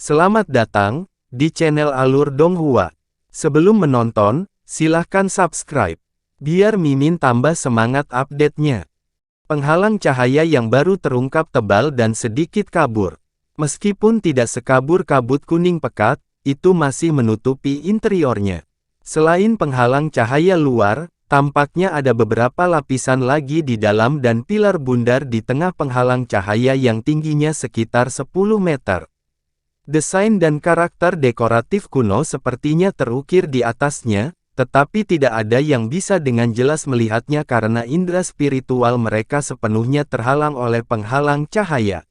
Selamat datang di channel Alur Donghua. Sebelum menonton, silahkan subscribe, biar Mimin tambah semangat update-nya. Penghalang cahaya yang baru terungkap tebal dan sedikit kabur. Meskipun tidak sekabur kabut kuning pekat, itu masih menutupi interiornya. Selain penghalang cahaya luar, tampaknya ada beberapa lapisan lagi di dalam dan pilar bundar di tengah penghalang cahaya yang tingginya sekitar 10 meter. Desain dan karakter dekoratif kuno sepertinya terukir di atasnya, tetapi tidak ada yang bisa dengan jelas melihatnya karena indera spiritual mereka sepenuhnya terhalang oleh penghalang cahaya.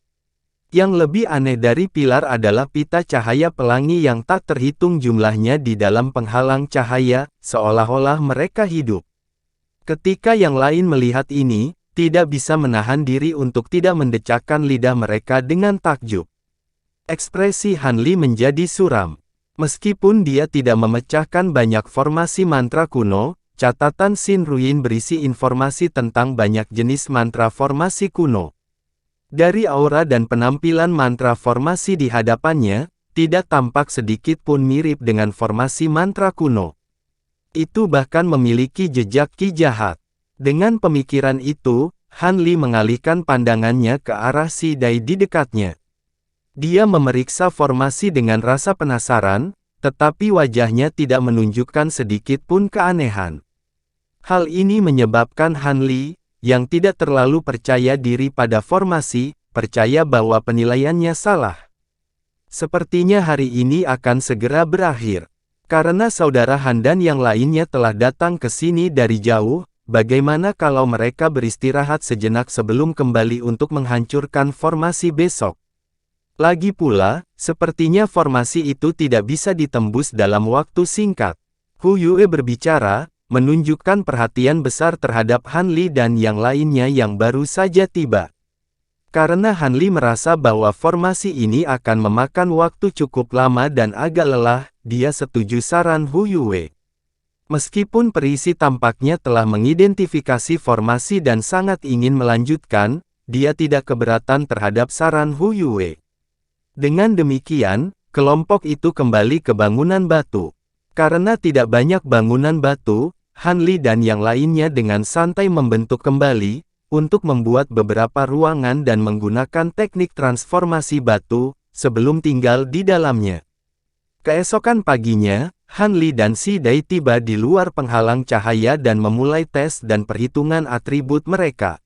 Yang lebih aneh dari pilar adalah pita cahaya pelangi yang tak terhitung jumlahnya di dalam penghalang cahaya, seolah-olah mereka hidup. Ketika yang lain melihat ini, tidak bisa menahan diri untuk tidak mendecakkan lidah mereka dengan takjub. Ekspresi Han Li menjadi suram. Meskipun dia tidak memecahkan banyak formasi mantra kuno, catatan Xin Ruyin berisi informasi tentang banyak jenis mantra formasi kuno. Dari aura dan penampilan mantra formasi di hadapannya, tidak tampak sedikit pun mirip dengan formasi mantra kuno. Itu bahkan memiliki jejak ki jahat. Dengan pemikiran itu, Han Li mengalihkan pandangannya ke arah Si Dai di dekatnya. Dia memeriksa formasi dengan rasa penasaran, tetapi wajahnya tidak menunjukkan sedikit pun keanehan. Hal ini menyebabkan Han Li, yang tidak terlalu percaya diri pada formasi, percaya bahwa penilaiannya salah. Sepertinya hari ini akan segera berakhir. Karena saudara Han dan yang lainnya telah datang ke sini dari jauh, bagaimana kalau mereka beristirahat sejenak sebelum kembali untuk menghancurkan formasi besok? Lagi pula, sepertinya formasi itu tidak bisa ditembus dalam waktu singkat. Hu Yue berbicara, menunjukkan perhatian besar terhadap Han Li dan yang lainnya yang baru saja tiba. Karena Han Li merasa bahwa formasi ini akan memakan waktu cukup lama dan agak lelah, dia setuju saran Hu Yue. Meskipun perisi tampaknya telah mengidentifikasi formasi dan sangat ingin melanjutkan, dia tidak keberatan terhadap saran Hu Yue. Dengan demikian, kelompok itu kembali ke bangunan batu. Karena tidak banyak bangunan batu, Han Li dan yang lainnya dengan santai membentuk kembali, untuk membuat beberapa ruangan dan menggunakan teknik transformasi batu, sebelum tinggal di dalamnya. Keesokan paginya, Han Li dan Si Dai tiba di luar penghalang cahaya dan memulai tes dan perhitungan atribut mereka.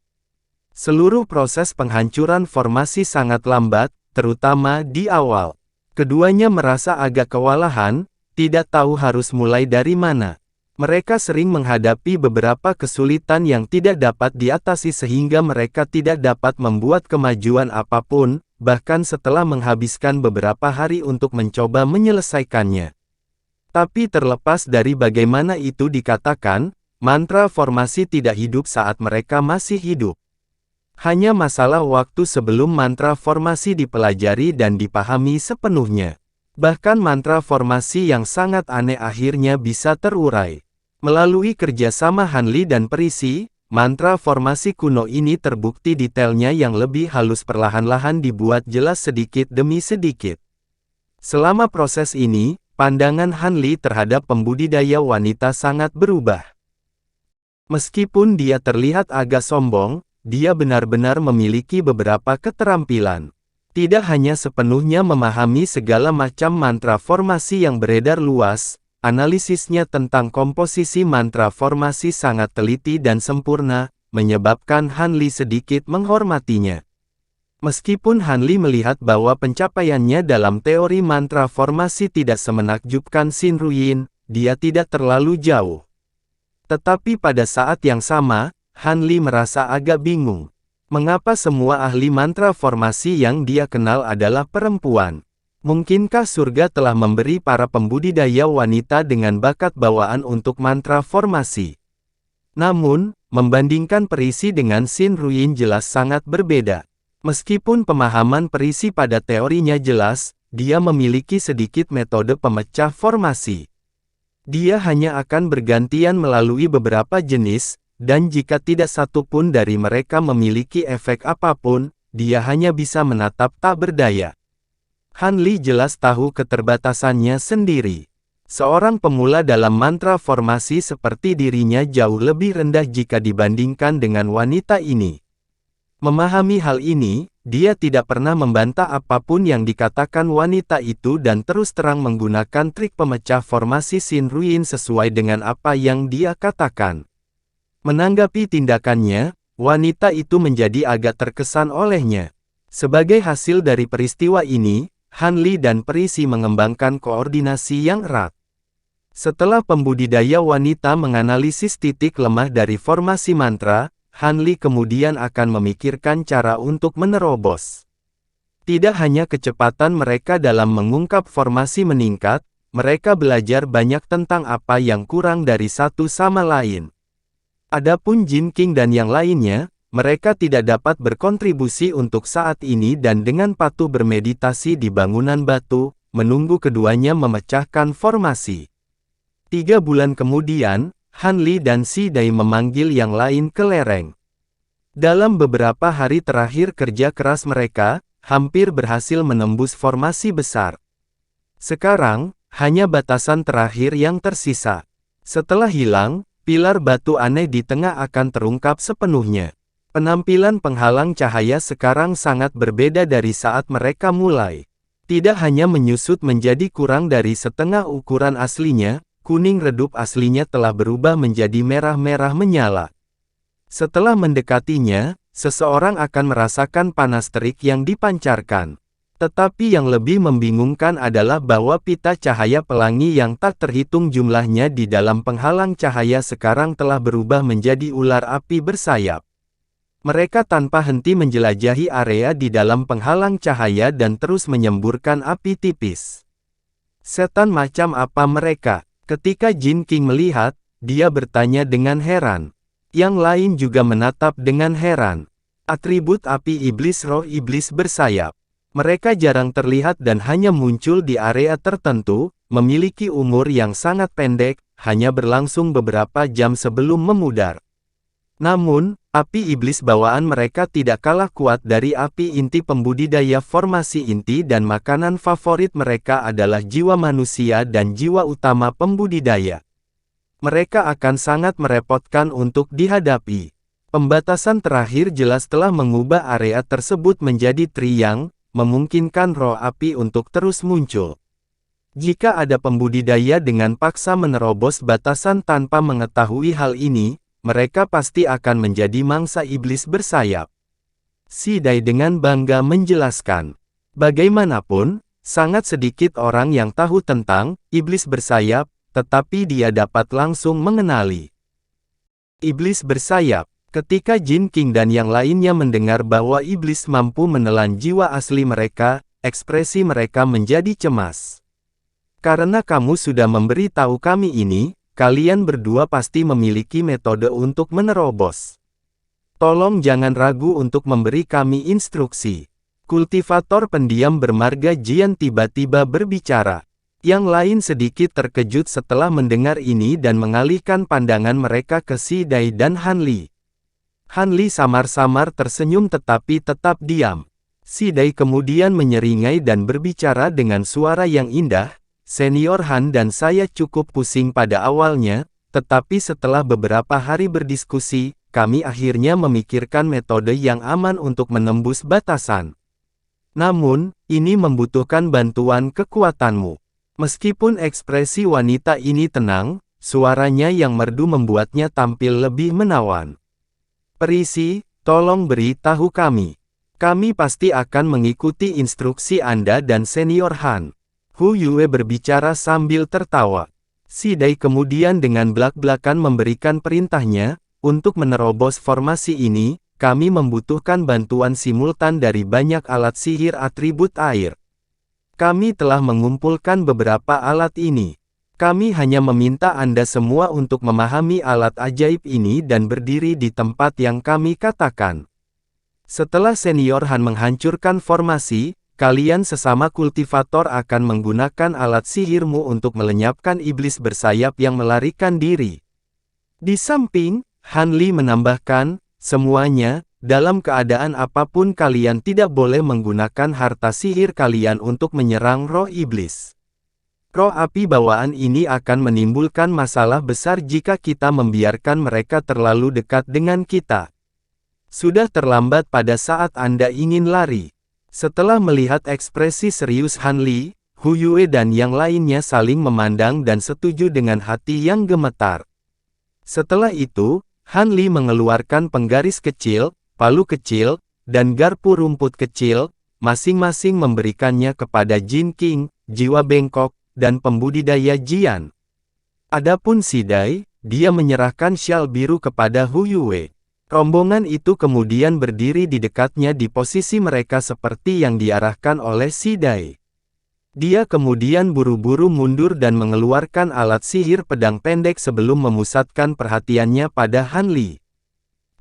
Seluruh proses penghancuran formasi sangat lambat, terutama di awal. Keduanya merasa agak kewalahan, tidak tahu harus mulai dari mana. Mereka sering menghadapi beberapa kesulitan yang tidak dapat diatasi sehingga mereka tidak dapat membuat kemajuan apapun, bahkan setelah menghabiskan beberapa hari untuk mencoba menyelesaikannya. Tapi terlepas dari bagaimana itu dikatakan, mantra formasi tidak hidup saat mereka masih hidup. Hanya masalah waktu sebelum mantra formasi dipelajari dan dipahami sepenuhnya. Bahkan mantra formasi yang sangat aneh akhirnya bisa terurai. Melalui kerjasama Han Li dan perisi, mantra formasi kuno ini terbukti detailnya yang lebih halus perlahan-lahan dibuat jelas sedikit demi sedikit. Selama proses ini, pandangan Han Li terhadap pembudidaya wanita sangat berubah. Meskipun dia terlihat agak sombong, dia benar-benar memiliki beberapa keterampilan. Tidak hanya sepenuhnya memahami segala macam mantra formasi yang beredar luas, analisisnya tentang komposisi mantra formasi sangat teliti dan sempurna, menyebabkan Han Li sedikit menghormatinya. Meskipun Han Li melihat bahwa pencapaiannya dalam teori mantra formasi tidak semenakjubkan Xin Ruyin, dia tidak terlalu jauh. Tetapi pada saat yang sama, Han Li merasa agak bingung. Mengapa semua ahli mantra formasi yang dia kenal adalah perempuan? Mungkinkah surga telah memberi para pembudidaya wanita dengan bakat bawaan untuk mantra formasi? Namun, membandingkan perisi dengan Xin Ruyin jelas sangat berbeda. Meskipun pemahaman perisi pada teorinya jelas, dia memiliki sedikit metode pemecah formasi. Dia hanya akan bergantian melalui beberapa jenis, dan jika tidak satu pun dari mereka memiliki efek apapun, dia hanya bisa menatap tak berdaya. Han Li jelas tahu keterbatasannya sendiri. Seorang pemula dalam mantra formasi seperti dirinya jauh lebih rendah jika dibandingkan dengan wanita ini. Memahami hal ini, dia tidak pernah membantah apapun yang dikatakan wanita itu dan terus terang menggunakan trik pemecah formasi Shin Ruin sesuai dengan apa yang dia katakan. Menanggapi tindakannya, wanita itu menjadi agak terkesan olehnya. Sebagai hasil dari peristiwa ini, Han Li dan Perisi mengembangkan koordinasi yang erat. Setelah pembudidaya wanita menganalisis titik lemah dari formasi mantra, Han Li kemudian akan memikirkan cara untuk menerobos. Tidak hanya kecepatan mereka dalam mengungkap formasi meningkat, mereka belajar banyak tentang apa yang kurang dari satu sama lain. Adapun Jin King dan yang lainnya, mereka tidak dapat berkontribusi untuk saat ini dan dengan patuh bermeditasi di bangunan batu, menunggu keduanya memecahkan formasi. 3 bulan kemudian, Han Li dan Si Dai memanggil yang lain ke lereng. Dalam beberapa hari terakhir kerja keras mereka, hampir berhasil menembus formasi besar. Sekarang, hanya batasan terakhir yang tersisa. Setelah hilang, pilar batu aneh di tengah akan terungkap sepenuhnya. Penampilan penghalang cahaya sekarang sangat berbeda dari saat mereka mulai. Tidak hanya menyusut menjadi kurang dari setengah ukuran aslinya, kuning redup aslinya telah berubah menjadi merah-merah menyala. Setelah mendekatinya, seseorang akan merasakan panas terik yang dipancarkan. Tetapi yang lebih membingungkan adalah bahwa pita cahaya pelangi yang tak terhitung jumlahnya di dalam penghalang cahaya sekarang telah berubah menjadi ular api bersayap. Mereka tanpa henti menjelajahi area di dalam penghalang cahaya dan terus menyemburkan api tipis. Setan macam apa mereka? Ketika Jin King melihat, dia bertanya dengan heran. Yang lain juga menatap dengan heran. Atribut api iblis roh iblis bersayap. Mereka jarang terlihat dan hanya muncul di area tertentu, memiliki umur yang sangat pendek, hanya berlangsung beberapa jam sebelum memudar. Namun, api iblis bawaan mereka tidak kalah kuat dari api inti pembudidaya formasi inti dan makanan favorit mereka adalah jiwa manusia dan jiwa utama pembudidaya. Mereka akan sangat merepotkan untuk dihadapi. Pembatasan terakhir jelas telah mengubah area tersebut menjadi triang, memungkinkan roh api untuk terus muncul. Jika ada pembudidaya dengan paksa menerobos batasan tanpa mengetahui hal ini, mereka pasti akan menjadi mangsa iblis bersayap. Si Dai dengan bangga menjelaskan. Bagaimanapun, sangat sedikit orang yang tahu tentang iblis bersayap, tetapi dia dapat langsung mengenali iblis bersayap. Ketika Jin King dan yang lainnya mendengar bahwa iblis mampu menelan jiwa asli mereka, ekspresi mereka menjadi cemas. Karena kamu sudah memberi tahu kami ini, kalian berdua pasti memiliki metode untuk menerobos. Tolong jangan ragu untuk memberi kami instruksi. Kultivator pendiam bermarga Jian tiba-tiba berbicara. Yang lain sedikit terkejut setelah mendengar ini dan mengalihkan pandangan mereka ke Si Dai dan Han Li. Han Li samar-samar tersenyum tetapi tetap diam. Si Dai kemudian menyeringai dan berbicara dengan suara yang indah. Senior Han dan saya cukup pusing pada awalnya, tetapi setelah beberapa hari berdiskusi, kami akhirnya memikirkan metode yang aman untuk menembus batasan. Namun, ini membutuhkan bantuan kekuatanmu. Meskipun ekspresi wanita ini tenang, suaranya yang merdu membuatnya tampil lebih menawan. Perisi, tolong beritahu kami. Kami pasti akan mengikuti instruksi Anda dan Senior Han. Hu Yue berbicara sambil tertawa. Si Dai kemudian dengan belak-belakan memberikan perintahnya, untuk menerobos formasi ini, kami membutuhkan bantuan simultan dari banyak alat sihir atribut air. Kami telah mengumpulkan beberapa alat ini. Kami hanya meminta Anda semua untuk memahami alat ajaib ini dan berdiri di tempat yang kami katakan. Setelah Senior Han menghancurkan formasi, kalian sesama kultivator akan menggunakan alat sihirmu untuk melenyapkan iblis bersayap yang melarikan diri. Di samping, Han Li menambahkan, semuanya, dalam keadaan apapun kalian tidak boleh menggunakan harta sihir kalian untuk menyerang roh iblis. Roh api bawaan ini akan menimbulkan masalah besar jika kita membiarkan mereka terlalu dekat dengan kita. Sudah terlambat pada saat Anda ingin lari. Setelah melihat ekspresi serius Han Li, Hu Yue dan yang lainnya saling memandang dan setuju dengan hati yang gemetar. Setelah itu, Han Li mengeluarkan penggaris kecil, palu kecil, dan garpu rumput kecil, masing-masing memberikannya kepada Jin King, jiwa bengkok, dan pembudidaya Jian. Adapun Si Dai, dia menyerahkan syal biru kepada Hu Yue. Rombongan itu kemudian berdiri di dekatnya di posisi mereka seperti yang diarahkan oleh Si Dai. Dia kemudian buru-buru mundur dan mengeluarkan alat sihir pedang pendek sebelum memusatkan perhatiannya pada Han Li.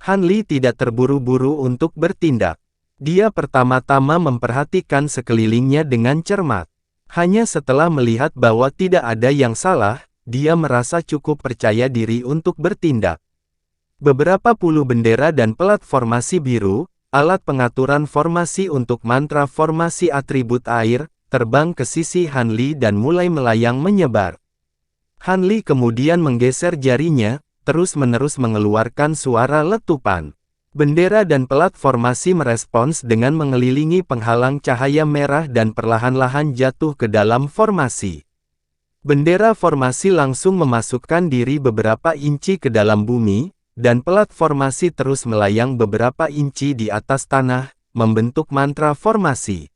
Han Li tidak terburu-buru untuk bertindak. Dia pertama-tama memperhatikan sekelilingnya dengan cermat. Hanya setelah melihat bahwa tidak ada yang salah, dia merasa cukup percaya diri untuk bertindak. Beberapa puluh bendera dan pelat formasi biru, alat pengaturan formasi untuk mantra formasi atribut air, terbang ke sisi Han Li dan mulai melayang menyebar. Han Li kemudian menggeser jarinya, terus-menerus mengeluarkan suara letupan. Bendera dan pelat formasi merespons dengan mengelilingi penghalang cahaya merah dan perlahan-lahan jatuh ke dalam formasi. Bendera formasi langsung memasukkan diri beberapa inci ke dalam bumi, dan pelat formasi terus melayang beberapa inci di atas tanah, membentuk mantra formasi.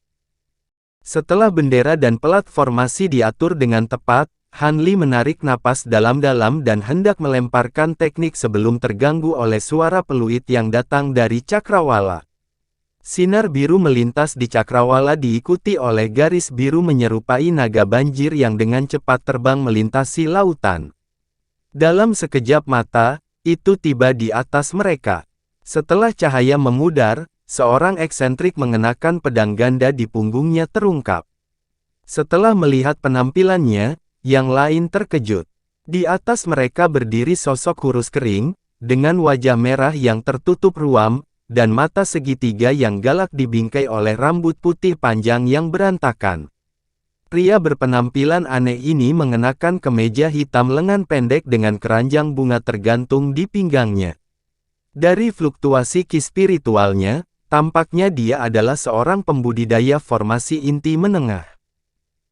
Setelah bendera dan pelat formasi diatur dengan tepat, Han Li menarik napas dalam-dalam dan hendak melemparkan teknik sebelum terganggu oleh suara peluit yang datang dari cakrawala. Sinar biru melintas di cakrawala diikuti oleh garis biru menyerupai naga banjir yang dengan cepat terbang melintasi lautan. Dalam sekejap mata, itu tiba di atas mereka. Setelah cahaya memudar, seorang eksentrik mengenakan pedang ganda di punggungnya terungkap. Setelah melihat penampilannya, yang lain terkejut. Di atas mereka berdiri sosok kurus kering, dengan wajah merah yang tertutup ruam, dan mata segitiga yang galak dibingkai oleh rambut putih panjang yang berantakan. Pria berpenampilan aneh ini mengenakan kemeja hitam lengan pendek dengan keranjang bunga tergantung di pinggangnya. Dari fluktuasi ki spiritualnya, tampaknya dia adalah seorang pembudidaya formasi inti menengah.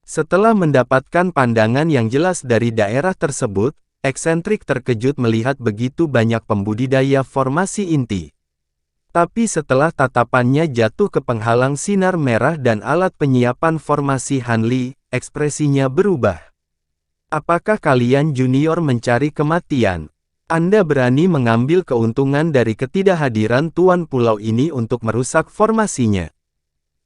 Setelah mendapatkan pandangan yang jelas dari daerah tersebut, eksentrik terkejut melihat begitu banyak pembudidaya formasi inti. Tapi setelah tatapannya jatuh ke penghalang sinar merah dan alat penyiapan formasi Han Li, ekspresinya berubah. Apakah kalian junior mencari kematian? Anda berani mengambil keuntungan dari ketidakhadiran tuan pulau ini untuk merusak formasinya.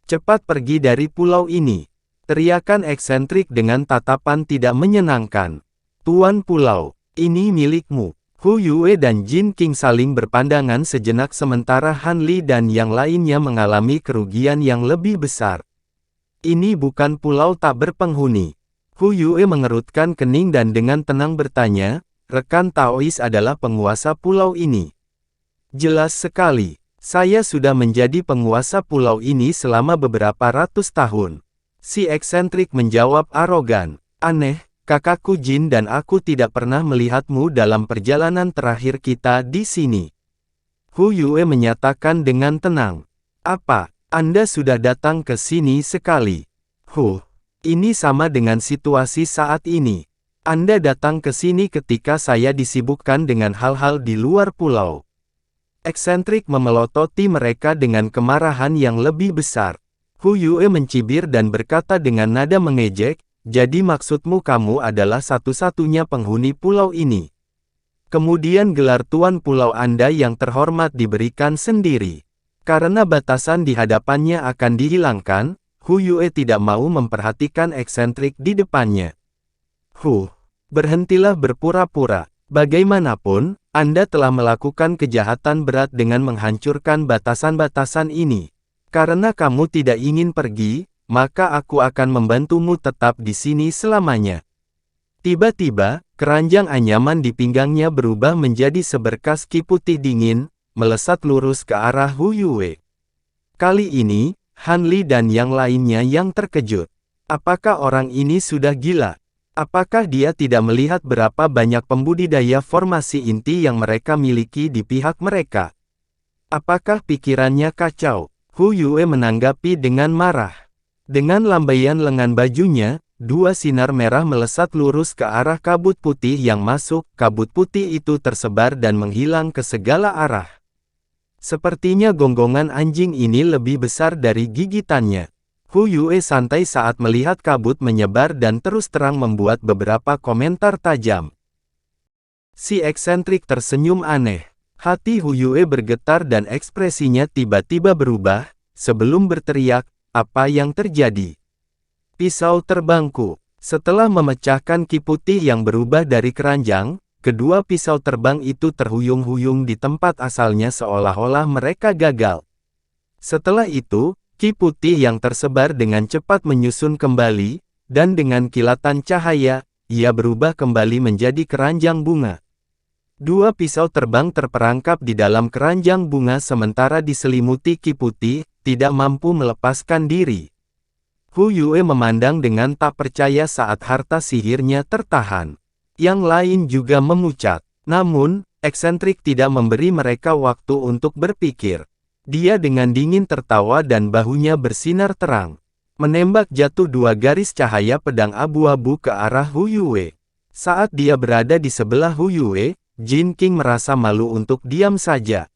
Cepat pergi dari pulau ini. Teriakan eksentrik dengan tatapan tidak menyenangkan. Tuan pulau, ini milikmu. Hu Yue dan Jin King saling berpandangan sejenak sementara Han Li dan yang lainnya mengalami kerugian yang lebih besar. Ini bukan pulau tak berpenghuni. Hu Yue mengerutkan kening dan dengan tenang bertanya, rekan Taois adalah penguasa pulau ini. Jelas sekali, saya sudah menjadi penguasa pulau ini selama beberapa ratus tahun. Si eksentrik menjawab arogan, aneh, kakakku Jin dan aku tidak pernah melihatmu dalam perjalanan terakhir kita di sini. Hu Yue menyatakan dengan tenang, apa, Anda sudah datang ke sini sekali? Ini sama dengan situasi saat ini. Anda datang ke sini ketika saya disibukkan dengan hal-hal di luar pulau. Eksentrik memelototi mereka dengan kemarahan yang lebih besar. Hu Yue mencibir dan berkata dengan nada mengejek, jadi maksudmu kamu adalah satu-satunya penghuni pulau ini. Kemudian gelar tuan pulau Anda yang terhormat diberikan sendiri. Karena batasan di hadapannya akan dihilangkan, Hu Yue tidak mau memperhatikan eksentrik di depannya. Berhentilah berpura-pura. Bagaimanapun, Anda telah melakukan kejahatan berat dengan menghancurkan batasan-batasan ini. Karena kamu tidak ingin pergi, maka aku akan membantumu tetap di sini selamanya. Tiba-tiba, keranjang anyaman di pinggangnya berubah menjadi seberkas ki putih dingin, melesat lurus ke arah Hu Yue. Kali ini, Han Li dan yang lainnya yang terkejut. Apakah orang ini sudah gila? Apakah dia tidak melihat berapa banyak pembudidaya formasi inti yang mereka miliki di pihak mereka? Apakah pikirannya kacau? Hu Yue menanggapi dengan marah. Dengan lambaian lengan bajunya, dua sinar merah melesat lurus ke arah kabut putih yang masuk. Kabut putih itu tersebar dan menghilang ke segala arah. Sepertinya gonggongan anjing ini lebih besar dari gigitannya. Hu Yue santai saat melihat kabut menyebar dan terus terang membuat beberapa komentar tajam. Si eksentrik tersenyum aneh. Hati Hu Yue bergetar dan ekspresinya tiba-tiba berubah. Sebelum berteriak, apa yang terjadi? Pisau terbangku. Setelah memecahkan ki putih yang berubah dari keranjang, kedua pisau terbang itu terhuyung-huyung di tempat asalnya seolah-olah mereka gagal. Setelah itu, ki putih yang tersebar dengan cepat menyusun kembali, dan dengan kilatan cahaya, ia berubah kembali menjadi keranjang bunga. Dua pisau terbang terperangkap di dalam keranjang bunga sementara diselimuti ki putih, tidak mampu melepaskan diri. Hu Yue memandang dengan tak percaya saat harta sihirnya tertahan. Yang lain juga memucat. Namun, eksentrik tidak memberi mereka waktu untuk berpikir. Dia dengan dingin tertawa dan bahunya bersinar terang. Menembak jatuh dua garis cahaya pedang abu-abu ke arah Hu Yue. Saat dia berada di sebelah Hu Yue, Jin King merasa malu untuk diam saja.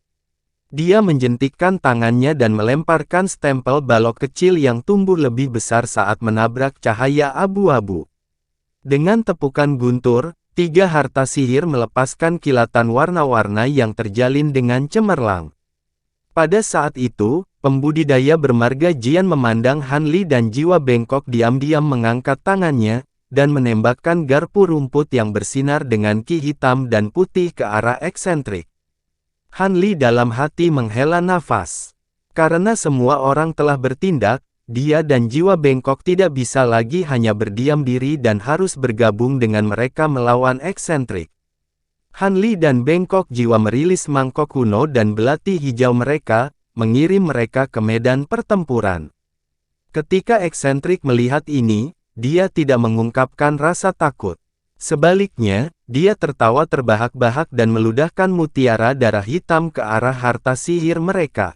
Dia menjentikkan tangannya dan melemparkan stempel balok kecil yang tumbuh lebih besar saat menabrak cahaya abu-abu. Dengan tepukan guntur, tiga harta sihir melepaskan kilatan warna-warna yang terjalin dengan cemerlang. Pada saat itu, pembudidaya bermarga Jian memandang Han Li dan jiwa bengkok diam-diam mengangkat tangannya, dan menembakkan garpu rumput yang bersinar dengan ki hitam dan putih ke arah eksentrik. Han Li dalam hati menghela nafas. Karena semua orang telah bertindak, dia dan jiwa bengkok tidak bisa lagi hanya berdiam diri dan harus bergabung dengan mereka melawan eksentrik. Han Li dan bengkok jiwa merilis mangkok kuno dan belati hijau mereka, mengirim mereka ke medan pertempuran. Ketika eksentrik melihat ini, dia tidak mengungkapkan rasa takut. Sebaliknya, dia tertawa terbahak-bahak dan meludahkan mutiara darah hitam ke arah harta sihir mereka.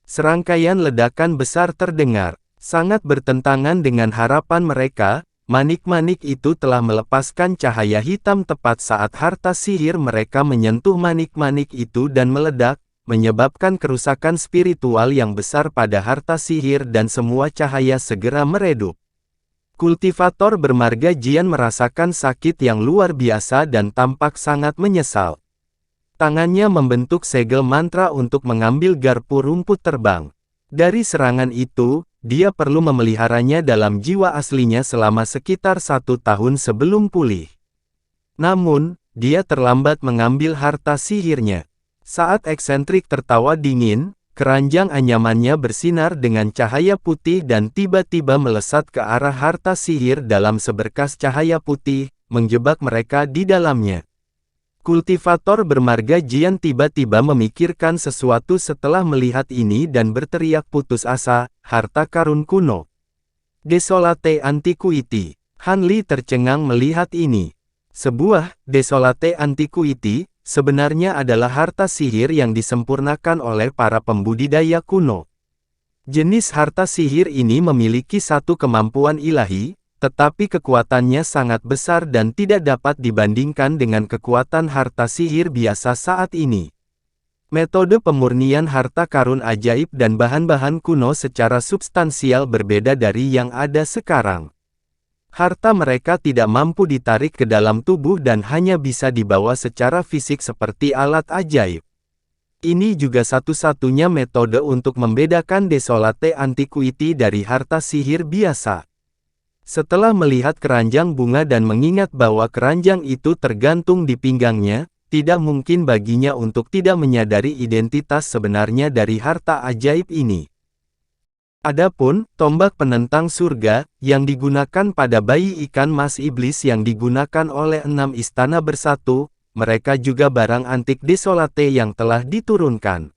Serangkaian ledakan besar terdengar, sangat bertentangan dengan harapan mereka. Manik-manik itu telah melepaskan cahaya hitam tepat saat harta sihir mereka menyentuh manik-manik itu dan meledak, menyebabkan kerusakan spiritual yang besar pada harta sihir dan semua cahaya segera meredup. Kultivator bermarga Jian merasakan sakit yang luar biasa dan tampak sangat menyesal. Tangannya membentuk segel mantra untuk mengambil garpu rumput terbang. Dari serangan itu, dia perlu memeliharanya dalam jiwa aslinya selama sekitar 1 tahun sebelum pulih. Namun, dia terlambat mengambil harta sihirnya. Saat eksentrik tertawa dingin, keranjang anyamannya bersinar dengan cahaya putih dan tiba-tiba melesat ke arah harta sihir dalam seberkas cahaya putih, menjebak mereka di dalamnya. Kultivator bermarga Jian tiba-tiba memikirkan sesuatu setelah melihat ini dan berteriak putus asa, harta karun kuno. Desolate Antiquity. Han Li tercengang melihat ini. Sebuah Desolate Antiquity sebenarnya adalah harta sihir yang disempurnakan oleh para pembudidaya kuno. Jenis harta sihir ini memiliki satu kemampuan ilahi, tetapi kekuatannya sangat besar dan tidak dapat dibandingkan dengan kekuatan harta sihir biasa saat ini. Metode pemurnian harta karun ajaib dan bahan-bahan kuno secara substansial berbeda dari yang ada sekarang. Harta mereka tidak mampu ditarik ke dalam tubuh dan hanya bisa dibawa secara fisik seperti alat ajaib. Ini juga satu-satunya metode untuk membedakan Desolate Antiquity dari harta sihir biasa. Setelah melihat keranjang bunga dan mengingat bahwa keranjang itu tergantung di pinggangnya, tidak mungkin baginya untuk tidak menyadari identitas sebenarnya dari harta ajaib ini. Adapun, tombak penentang surga, yang digunakan pada bayi ikan mas iblis yang digunakan oleh 6 istana bersatu, mereka juga barang antik desolate yang telah diturunkan.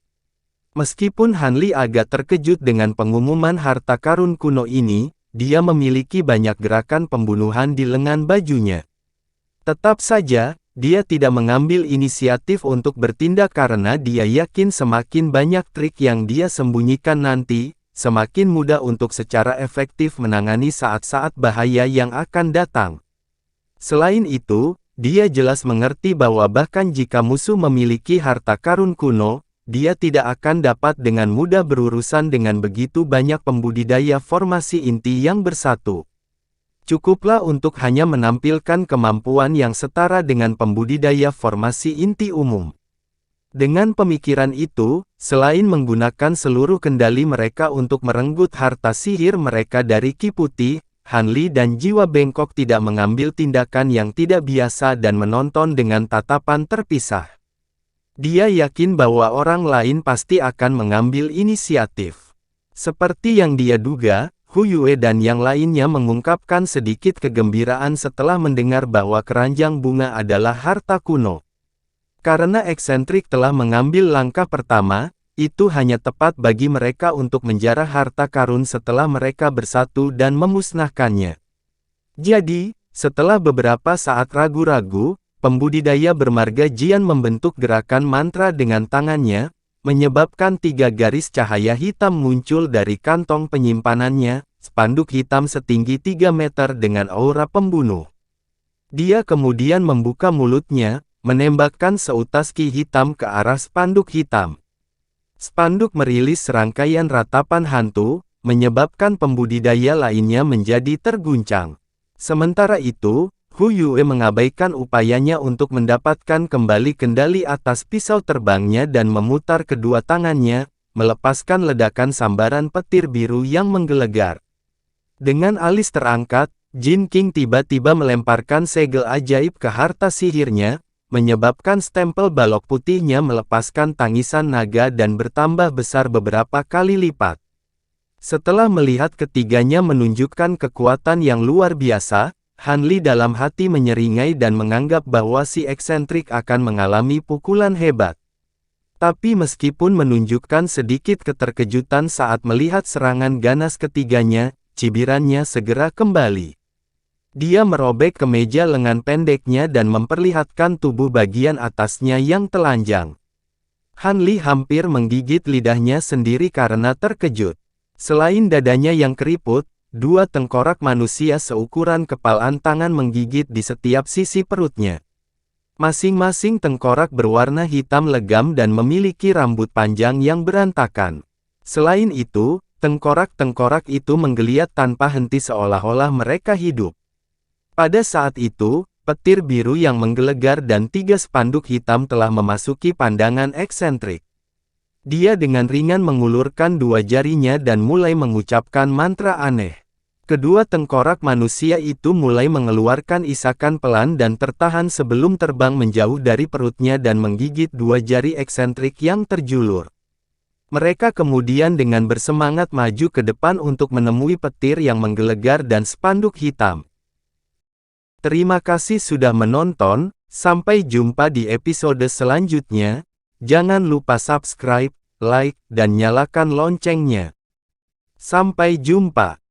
Meskipun Han Li agak terkejut dengan pengumuman harta karun kuno ini, dia memiliki banyak gerakan pembunuhan di lengan bajunya. Tetap saja, dia tidak mengambil inisiatif untuk bertindak karena dia yakin semakin banyak trik yang dia sembunyikan nanti, semakin mudah untuk secara efektif menangani saat-saat bahaya yang akan datang. Selain itu, dia jelas mengerti bahwa bahkan jika musuh memiliki harta karun kuno, dia tidak akan dapat dengan mudah berurusan dengan begitu banyak pembudidaya formasi inti yang bersatu. Cukuplah untuk hanya menampilkan kemampuan yang setara dengan pembudidaya formasi inti umum. Dengan pemikiran itu, selain menggunakan seluruh kendali mereka untuk merenggut harta sihir mereka dari Ki Putih, Han Li dan jiwa bengkok tidak mengambil tindakan yang tidak biasa dan menonton dengan tatapan terpisah. Dia yakin bahwa orang lain pasti akan mengambil inisiatif. Seperti yang dia duga, Hu Yue dan yang lainnya mengungkapkan sedikit kegembiraan setelah mendengar bahwa keranjang bunga adalah harta kuno. Karena eksentrik telah mengambil langkah pertama, itu hanya tepat bagi mereka untuk menjarah harta karun setelah mereka bersatu dan memusnahkannya. Jadi, setelah beberapa saat ragu-ragu, pembudidaya bermarga Jian membentuk gerakan mantra dengan tangannya, menyebabkan 3 garis cahaya hitam muncul dari kantong penyimpanannya, spanduk hitam setinggi 3 meter dengan aura pembunuh. Dia kemudian membuka mulutnya, menembakkan seutas ki hitam ke arah spanduk hitam. Spanduk merilis serangkaian ratapan hantu, menyebabkan pembudidaya lainnya menjadi terguncang. Sementara itu, Hu Yue mengabaikan upayanya untuk mendapatkan kembali kendali atas pisau terbangnya dan memutar kedua tangannya, melepaskan ledakan sambaran petir biru yang menggelegar. Dengan alis terangkat, Jin King tiba-tiba melemparkan segel ajaib ke harta sihirnya, menyebabkan stempel balok putihnya melepaskan tangisan naga dan bertambah besar beberapa kali lipat. Setelah melihat ketiganya menunjukkan kekuatan yang luar biasa, Han Li dalam hati menyeringai dan menganggap bahwa si eksentrik akan mengalami pukulan hebat. Tapi meskipun menunjukkan sedikit keterkejutan saat melihat serangan ganas ketiganya, cibirannya segera kembali. Dia merobek kemeja lengan pendeknya dan memperlihatkan tubuh bagian atasnya yang telanjang. Han Li hampir menggigit lidahnya sendiri karena terkejut. Selain dadanya yang keriput, 2 tengkorak manusia seukuran kepalan tangan menggigit di setiap sisi perutnya. Masing-masing tengkorak berwarna hitam legam dan memiliki rambut panjang yang berantakan. Selain itu, tengkorak-tengkorak itu menggeliat tanpa henti seolah-olah mereka hidup. Pada saat itu, petir biru yang menggelegar dan 3 spanduk hitam telah memasuki pandangan eksentrik. Dia dengan ringan mengulurkan 2 jarinya dan mulai mengucapkan mantra aneh. Kedua tengkorak manusia itu mulai mengeluarkan isakan pelan dan tertahan sebelum terbang menjauh dari perutnya dan menggigit 2 jari eksentrik yang terjulur. Mereka kemudian dengan bersemangat maju ke depan untuk menemui petir yang menggelegar dan spanduk hitam. Terima kasih sudah menonton, sampai jumpa di episode selanjutnya. Jangan lupa subscribe, like, dan nyalakan loncengnya. Sampai jumpa.